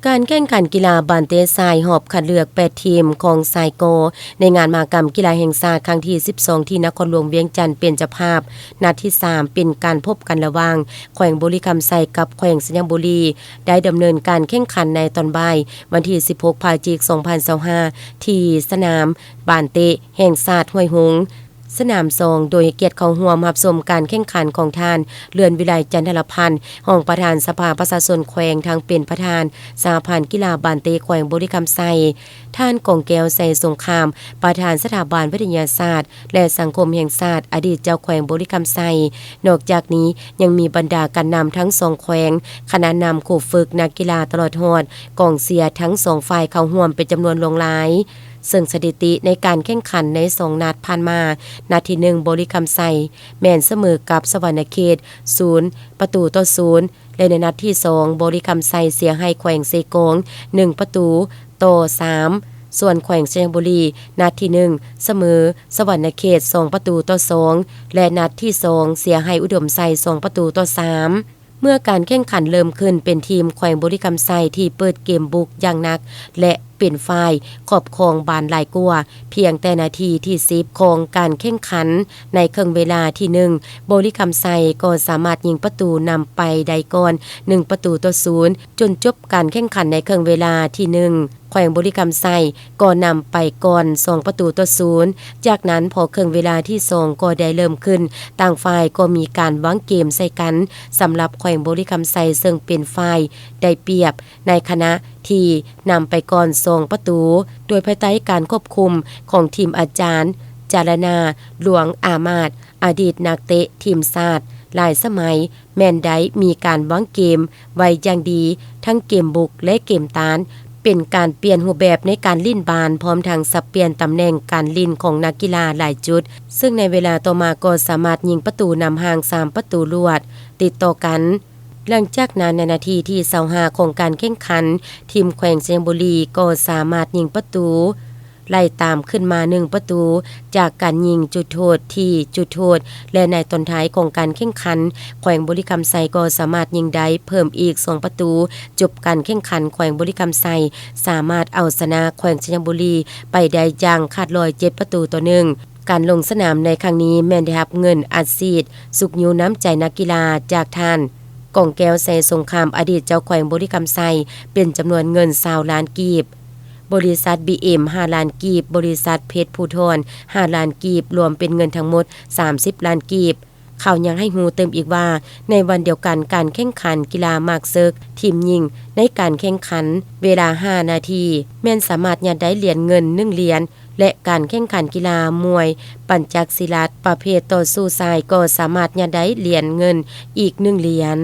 การแข่งขันกีฬาบานเตทรายหอบคัดเลือก8ทีมของไซโกในงานมหกรรมกีฬาแห่งชาติครั้งที่12ที่นครหลวงเวียงจันทน์เป็นเจ้าภาพนัดที่3เป็นการพบกันระหว่างแขวงบุรีคำไซกับแขวงสัญบุรีได้ดำเนินการแข่งขันในตอนบ่ายวันที่16พฤศจิกายน2025ที่สนามบานเตแห่งชาติห้วยหงส์สนามทรงโดยเกียรติของร่วมรับชมการแข่งขันของท่านเรือนวิไลจันทรพันธ์รองประธานสภาประชาชนแขวงทั้งเป็นประธานสหพันธ์กีฬาบานเตแขวงบุรีคำไซท่านกองแก้วใส่สงครามประธานสถาบันวิทยาศาสตร์และสังคมแห่งชาติอดีตเจ้าแขวงบุรีคำไซนอกจากนี้ยังมีบรรดาการนำทั้ง2แขวงคณะนำครูฝึกนักกีฬาตลอดฮอดกองเชียร์ทั้ง2ฝ่ายเข้าร่วมเป็นจำนวนหลงหลายซึ่งสถิติในการแข่งขันใน2นัดผ่านมานัดที่1บุรีคำไซแม่นเสมอกับสวรรณเขต0-0และในนัดที่2บุรีคำไซเสียให้แขวงเซโกง1-3ส่วนแขวงเชียงบุรีนัดที่1เสมอสวรรณเขต2-2และนัดที่2เสียให้อุดมไซ2-3เมื่อการแข่งขันเริ่มขึ้นเป็นทีมแขวงบุรีคำไซที่เปิดเกมบุกอย่างหนักและเป็นฝ่ายครอบครองบานหลายกว่าเพียงแต่นาทีที่10ของการแข่งขันในครึ่งเวลาที่1บุรีคำไซก็สามารถยิงประตูนำไปได้ก่อน1-0จนจบการแข่งขันในครึ่งเวลาที่1แขวงบุรีคำไซก็นำไปก่อน2-0จากนั้นพอครึ่งเวลาที่2ก็ได้เริ่มขึ้นต่างฝ่ายก็มีการวางเกมใส่กันสำหรับแขวงบุรีคำไซซึ่งเป็นฝ่ายได้เปรียบในขณะที่นำไปก่อน2ประตูโดยภายใต้การควบคุมของทีมอาจารย์จารณาหลวงอามาตย์อดีตนักเตะทีมชาติหลายสมัยแม่นได้มีการวางเกมไว้อย่างดีทั้งเกมบุกและเกมต้านเป็นการเปลี่ยนรูปแบบในการลิ่นบานพร้อมทั้งสับเปลี่ยนตำแหน่งการลิ่นของนักกีฬาหลายจุดซึ่งในเวลาต่อมาก็สามารถยิงประตูนำห่าง3ประตูรวดติดต่อกันหลังจากนั้นในนาทีที่25ของการแข่งขันทีมแขวงเชียงบุรีก็สามารถยิงประตูไล่ตามขึ้นมา1ประตูจากการยิงจุดโทษที่จุดโทษและในตอนท้ายของการแข่งขันแขวงบุรีคำไซก็สามารถยิงได้เพิ่มอีก2ประตูจบการแข่งขันแขวงบุรีคำไซสามารถเอาชนะแขวงเชียงบุรีไปได้อย่างขาดลอย7ประตูต่อ1การลงสนามในครั้งนี้แม่นได้รับเงินอัดฉีดสุขยูน้ำใจนักกีฬาจากท่านกองแก้วใส่สงครามอดีตเจ้าแขวงบุรีคำไซเป็นจำนวนเงิน20ล้านกีบบริษัท BM 5ล้านกีบบริษัทเพชรภูธร5ล้านกีบรวมเป็นเงินทั้งหมด30ล้านกีบเขายังให้ฮู้เติมอีกว่าในวันเดียวกันการแข่งขันกีฬามากเซิกทีมยิงในการแข่งขันเวลา5นาทีแม่นสามารถยัดได้เหรียญเงิน1เหรียญและการแข่งขันกีฬามวยปั่นจักรศิลาประเภทต่อสู้ทรายก็สามารถยัดได้เหรียญเงินอีก1เหรียญ